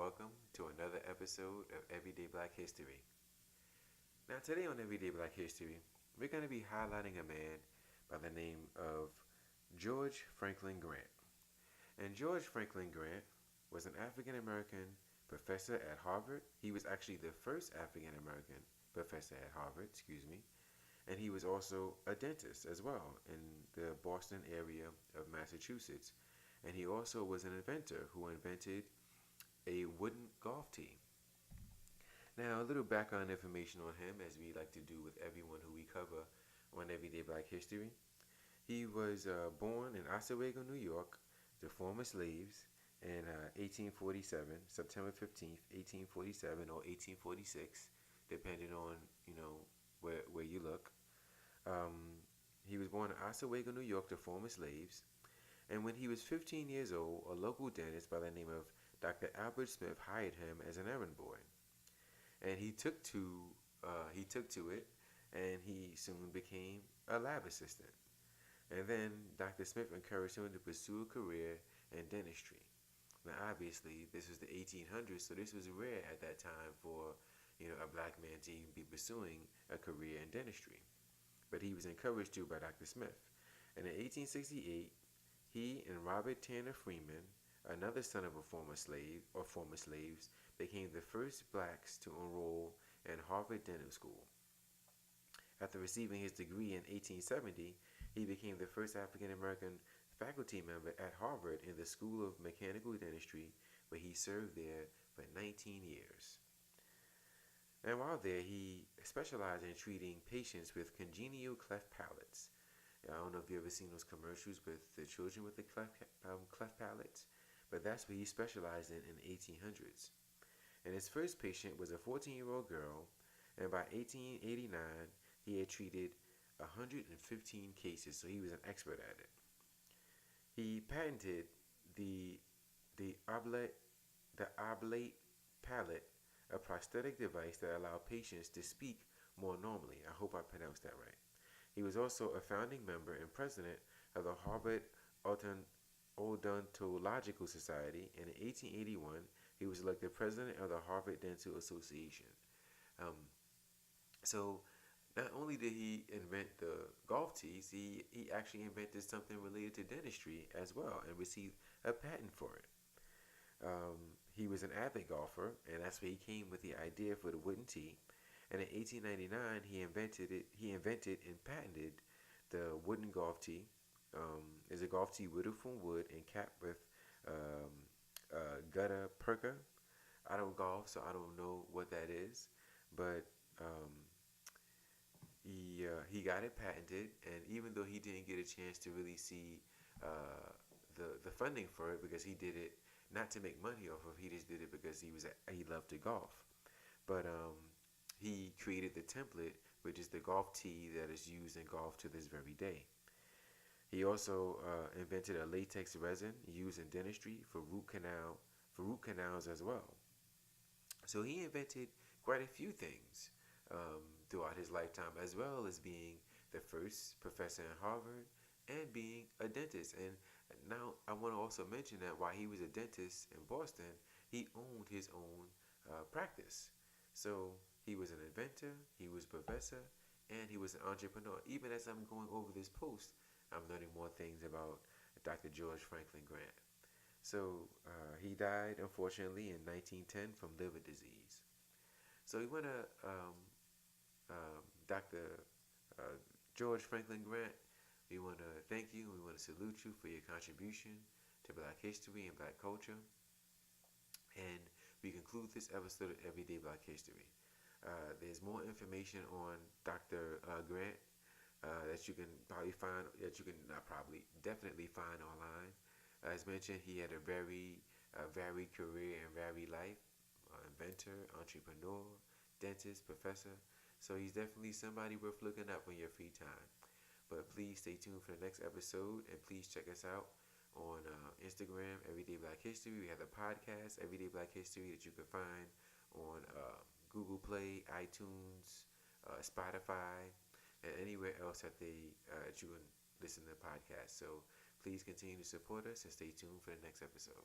welcome to another episode of Everyday Black History. Now, today on Everyday Black History, we're going to be highlighting a man by the name of George Franklin Grant. And George Franklin Grant was an African American professor at Harvard. He was actually the first African American professor at Harvard, and he was also a dentist as well in the Boston area of Massachusetts. And he also was an inventor who invented a wooden golf tee. Now, a little background information on him, as we like to do with everyone who we cover on Everyday Black History. He was born in Oswego, New York, to former slaves in 1847, September 15th, 1847 or 1846, depending on, where you look. He was born in Oswego, New York, to former slaves. And when he was 15 years old, a local dentist by the name of Dr. Albert Smith hired him as an errand boy. And he took to it, and he soon became a lab assistant. And then Dr. Smith encouraged him to pursue a career in dentistry. Now, obviously, this was the 1800s, so this was rare at that time for, a black man to even be pursuing a career in dentistry. But he was encouraged to by Dr. Smith. And in 1868, he and Robert Tanner Freeman, another son of a former slaves, became the first blacks to enroll in Harvard Dental School. After receiving his degree in 1870, he became the first African American faculty member at Harvard in the School of Mechanical Dentistry, where he served there for 19 years. And while there, he specialized in treating patients with congenital cleft palates. I don't know if you've ever seen those commercials with the children with the cleft palates, but that's what he specialized in the 1800s. And his first patient was a 14-year-old girl, and by 1889, he had treated 115 cases, so he was an expert at it. He patented the oblate palate, a prosthetic device that allowed patients to speak more normally. I hope I pronounced that right. He was also a founding member and president of the Harvard Odontological Society. And in 1881, he was elected president of the Harvard Dental Association. So not only did he invent the golf tees, he actually invented something related to dentistry as well and received a patent for it. He was an avid golfer, and that's where he came with the idea for the wooden tee. And in 1899, he invented and patented the wooden golf tee. It's a golf tee whittled from wood and capped with gutta perca. I don't golf, so I don't know what that is, but he got it patented. And even though he didn't get a chance to really see the funding for it, because he did it not to make money off of, he just did it because he loved to golf. But he created the template, which is the golf tee that is used in golf to this very day. He also invented a latex resin used in dentistry for root canals as well. So he invented quite a few things throughout his lifetime, as well as being the first professor in Harvard and being a dentist. And now I want to also mention that while he was a dentist in Boston, he owned his own practice. So he was an inventor, he was a professor, and he was an entrepreneur. Even as I'm going over this post, I'm learning more things about Dr. George Franklin Grant. So he died, unfortunately, in 1910 from liver disease. So we want to, Dr. George Franklin Grant, we want to thank you. We want to salute you for your contribution to Black history and Black culture. And we conclude this episode of Everyday Black History. There's more information on Dr. Grant that you can definitely find online. As mentioned, he had a very varied career and varied life. Inventor, entrepreneur, dentist, professor. So he's definitely somebody worth looking up in your free time. But please stay tuned for the next episode, and please check us out on Instagram, Everyday Black History. We have the podcast, Everyday Black History, that you can find on Google Play, iTunes, Spotify, and anywhere else that you can listen to the podcast. So please continue to support us and stay tuned for the next episode.